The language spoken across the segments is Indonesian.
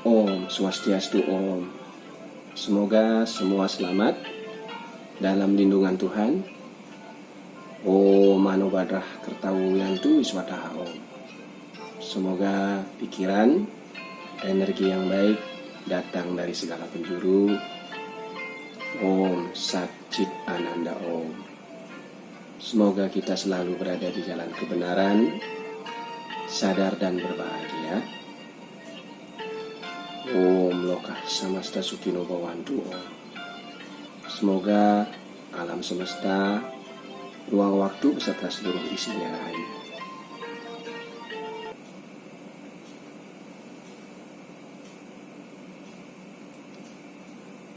Om Swastiastu Om. Semoga semua selamat dalam lindungan Tuhan. Om Mano Badrah Kertawu Yantu Wiswataha Om. Semoga pikiran, energi yang baik datang dari segala penjuru. Om Sat Chit Ananda Om. Semoga kita selalu berada di jalan kebenaran, sadar dan berbahagia. Om Lokah Samasta Sukino Bhawantu Om. Semoga alam semesta, ruang waktu beserta seluruh isinya rahayu.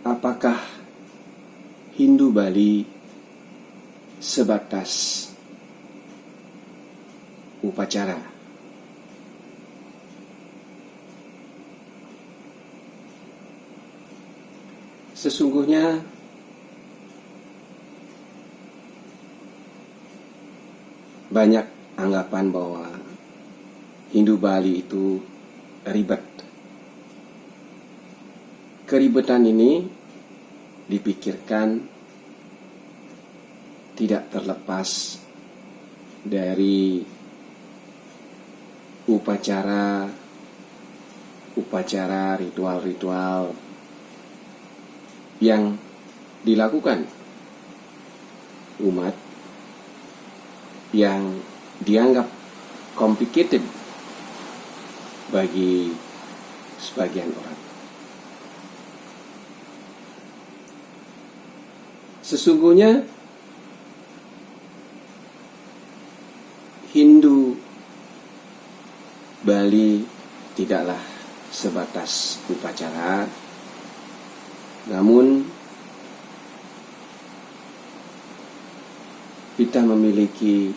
Apakah Hindu Bali sebatas upacara? Sesungguhnya banyak anggapan bahwa Hindu Bali itu ribet. Keribetan ini dipikirkan tidak terlepas dari upacara, ritual-ritual yang dilakukan umat yang dianggap complicated bagi sebagian orang. Sesungguhnya Hindu Bali tidaklah sebatas upacara, namun kita memiliki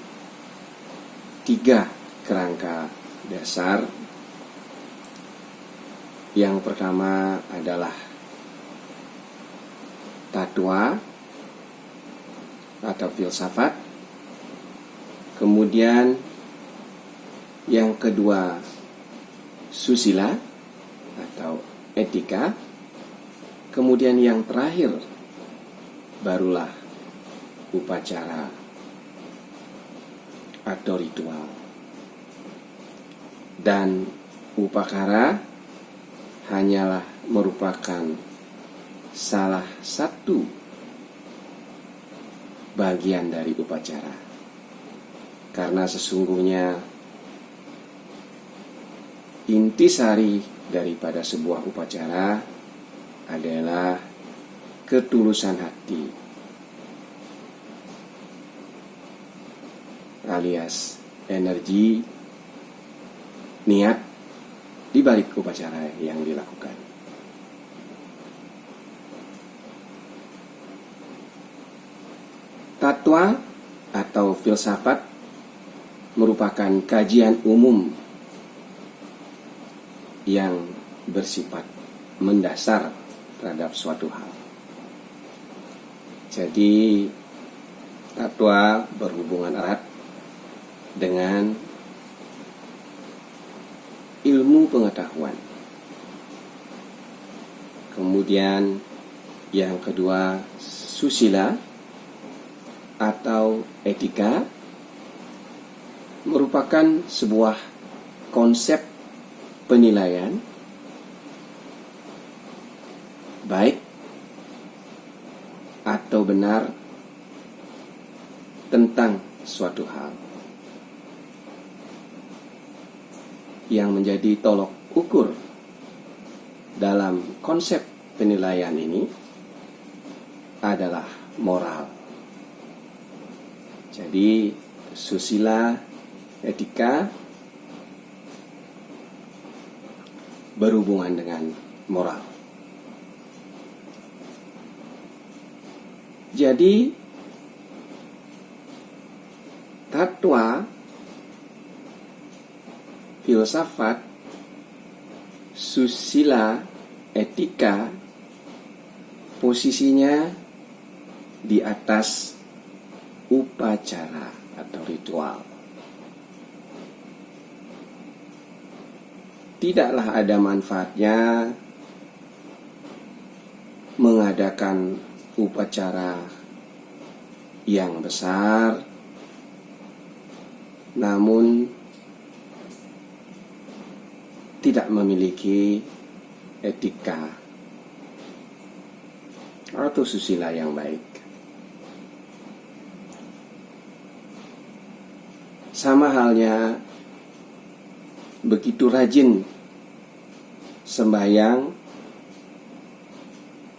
3 kerangka dasar. Yang pertama adalah tatwa atau filsafat. Kemudian yang kedua susila atau etika. Kemudian yang terakhir barulah upacara atau ritual. Dan upakara hanyalah merupakan salah satu bagian dari upacara. Karena sesungguhnya intisari daripada sebuah upacara adalah ketulusan hati, alias energi, niat di balik upacara yang dilakukan. Tatwa atau filsafat merupakan kajian umum yang bersifat mendasar terhadap suatu hal. Jadi tatwa berhubungan erat dengan ilmu pengetahuan. Kemudian yang kedua susila atau etika merupakan sebuah konsep penilaian baik atau benar tentang suatu hal. Yang menjadi tolok ukur dalam konsep penilaian ini adalah moral. Jadi susila, etika berhubungan dengan moral. Jadi tatwa, filsafat, susila, etika posisinya di atas upacara atau ritual. tidaklah ada manfaatnya mengadakan upacara yang besar, namun tidak memiliki etika atau susila yang baik. Sama halnya begitu rajin sembahyang,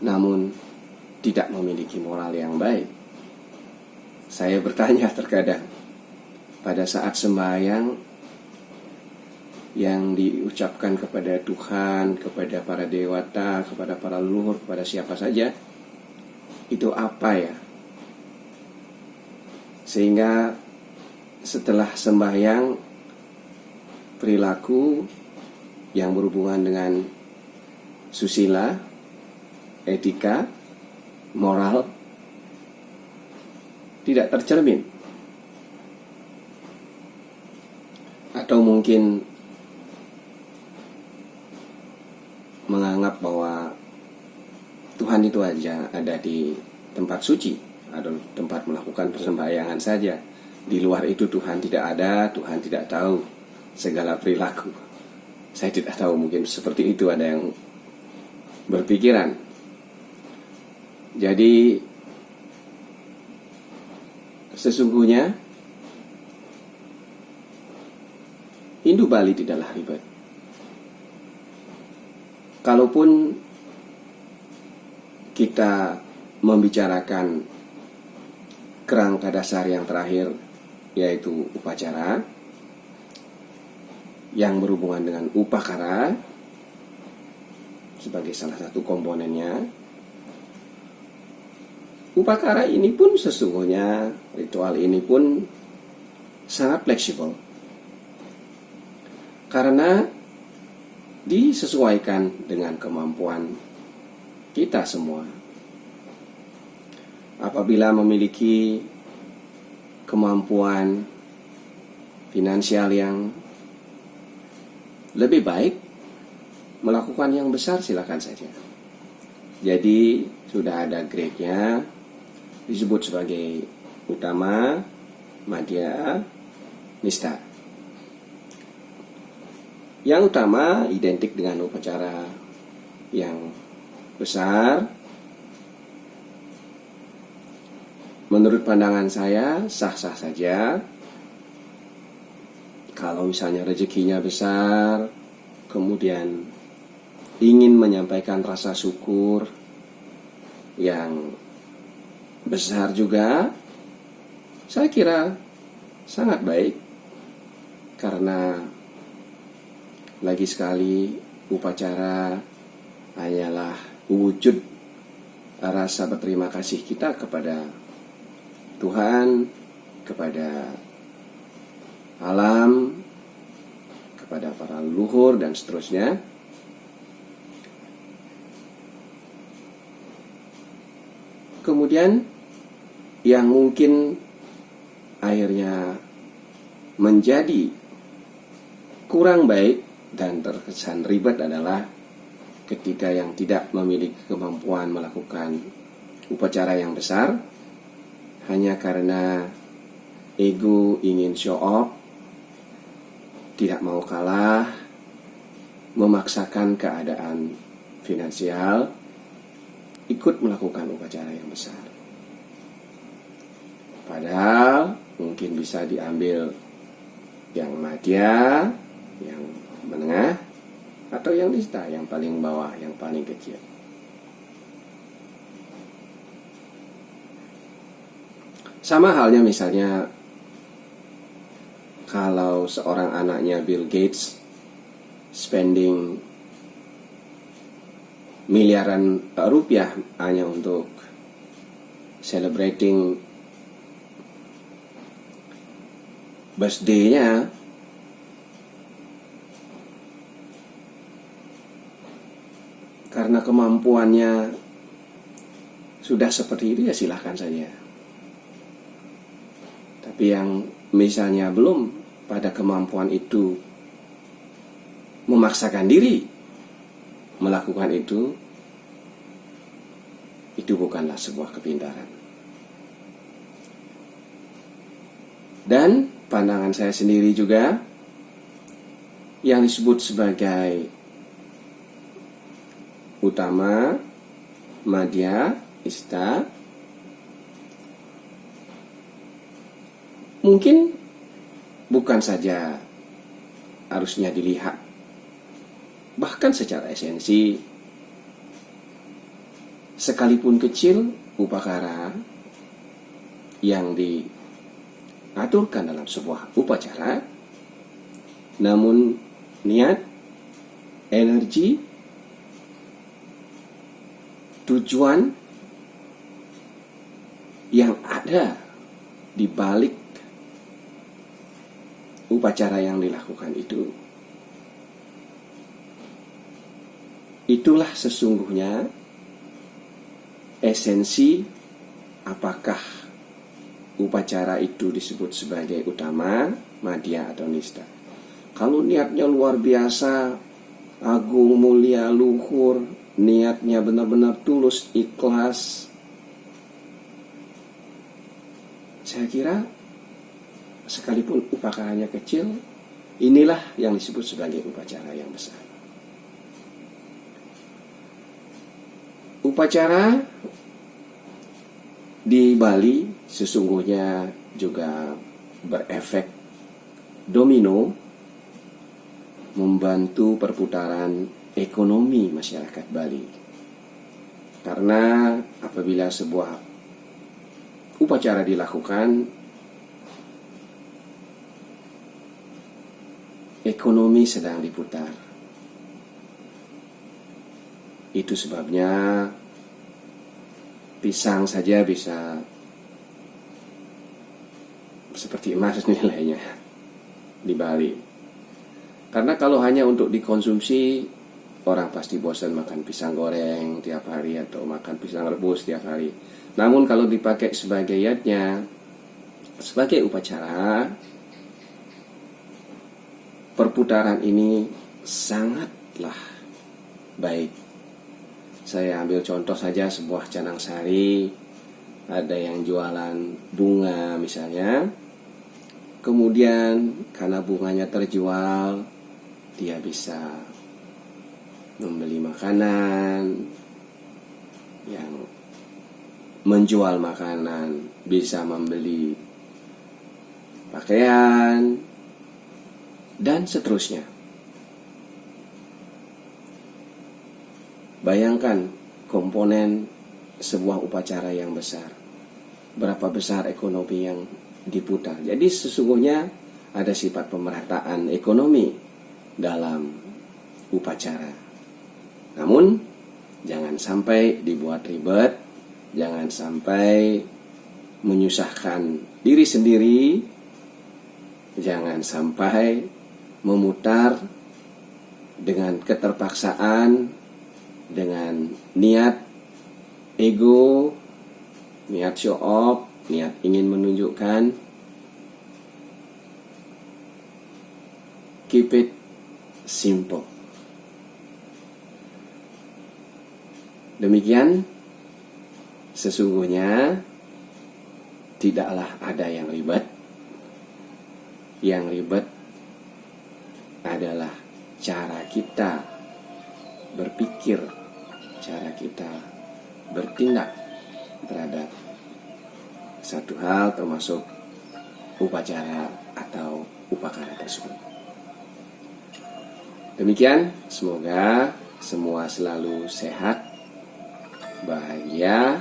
namun tidak memiliki moral yang baik. Saya bertanya terkadang, pada saat sembahyang yang diucapkan kepada Tuhan, kepada para dewata, kepada para leluhur, kepada siapa saja, itu apa ya? Sehingga setelah sembahyang, perilaku yang berhubungan dengan susila, etika, moral tidak tercermin. Atau mungkin menganggap bahwa Tuhan itu aja ada di tempat suci atau tempat melakukan persembahyangan saja. Di luar itu Tuhan tidak ada, Tuhan tidak tahu segala perilaku. Saya tidak tahu, mungkin seperti itu ada yang berpikiran. Jadi sesungguhnya Hindu Bali tidaklah ribet. Kalaupun kita membicarakan kerangka dasar yang terakhir, yaitu upacara, yang berhubungan dengan upakara sebagai salah satu komponennya. Upakara ini pun sesungguhnya, ritual ini pun sangat fleksibel, karena disesuaikan dengan kemampuan kita semua. Apabila memiliki kemampuan finansial yang lebih baik, melakukan yang besar silakan saja. Jadi sudah ada grade-nya, disebut sebagai utama, madhya, nista. Yang utama identik dengan upacara yang besar. Menurut pandangan saya sah-sah saja. Kalau misalnya rezekinya besar, kemudian ingin menyampaikan rasa syukur yang besar juga, saya kira sangat baik. Karena lagi sekali upacara hanyalah wujud rasa berterima kasih kita kepada Tuhan, kepada alam, kepada para leluhur dan seterusnya. Kemudian yang mungkin akhirnya menjadi kurang baik dan terkesan ribet adalah ketika yang tidak memiliki kemampuan melakukan upacara yang besar hanya karena ego ingin show off, tidak mau kalah, memaksakan keadaan finansial, ikut melakukan upacara yang besar. Padahal mungkin bisa diambil yang madhya, yang menengah, atau yang nista, yang paling bawah, yang paling kecil. Sama halnya misalnya kalau seorang anaknya Bill Gates spending miliaran rupiah hanya untuk celebrating birthday-nya, karena kemampuannya sudah seperti itu ya silahkan saja. Tapi yang misalnya belum pada kemampuan itu memaksakan diri melakukan itu bukanlah sebuah kepintaran. Dan pandangan saya sendiri juga, yang disebut sebagai utama, madya, ista, mungkin bukan saja harusnya dilihat, bahkan secara esensi, sekalipun kecil upakara yang diaturkan dalam sebuah upacara, namun niat, energi, tujuan yang ada di balik upacara yang dilakukan itulah sesungguhnya esensi apakah upacara itu disebut sebagai utama, madya atau nista. Kalau niatnya luar biasa, agung, mulia, luhur, niatnya benar-benar tulus, ikhlas, saya kira sekalipun upacaranya kecil, inilah yang disebut sebagai upacara yang besar. Upacara di Bali sesungguhnya juga berefek domino, membantu perputaran ekonomi masyarakat Bali. Karena apabila sebuah upacara dilakukan, ekonomi sedang diputar. Itu sebabnya pisang saja bisa seperti emas nilainya di Bali. Karena kalau hanya untuk dikonsumsi, orang pasti bosan makan pisang goreng tiap hari atau makan pisang rebus tiap hari. Namun kalau dipakai sebagai yatnya, sebagai upacara, perputaran ini sangatlah baik. Saya ambil contoh saja sebuah canang sari, ada yang jualan bunga misalnya, kemudian karena bunganya terjual, dia bisa membeli makanan, yang menjual makanan bisa membeli pakaian, dan seterusnya. Bayangkan komponen sebuah upacara yang besar, berapa besar ekonomi yang diputar. Jadi sesungguhnya ada sifat pemerataan ekonomi dalam upacara. Namun jangan sampai dibuat ribet, jangan sampai menyusahkan diri sendiri, jangan sampai memutar dengan keterpaksaan, dengan niat ego, niat show off, niat ingin menunjukkan. Keep it simple. Demikian, sesungguhnya tidaklah ada yang ribet. Yang ribet adalah cara kita berpikir, cara kita bertindak terhadap satu hal, termasuk upacara atau upakara tersebut. Demikian, semoga semua selalu sehat, bahagia,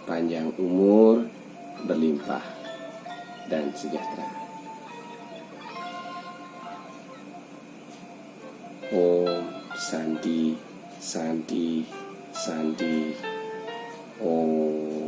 panjang umur, berlimpah, dan sejahtera. Om Santi, Santi, Santi. Om.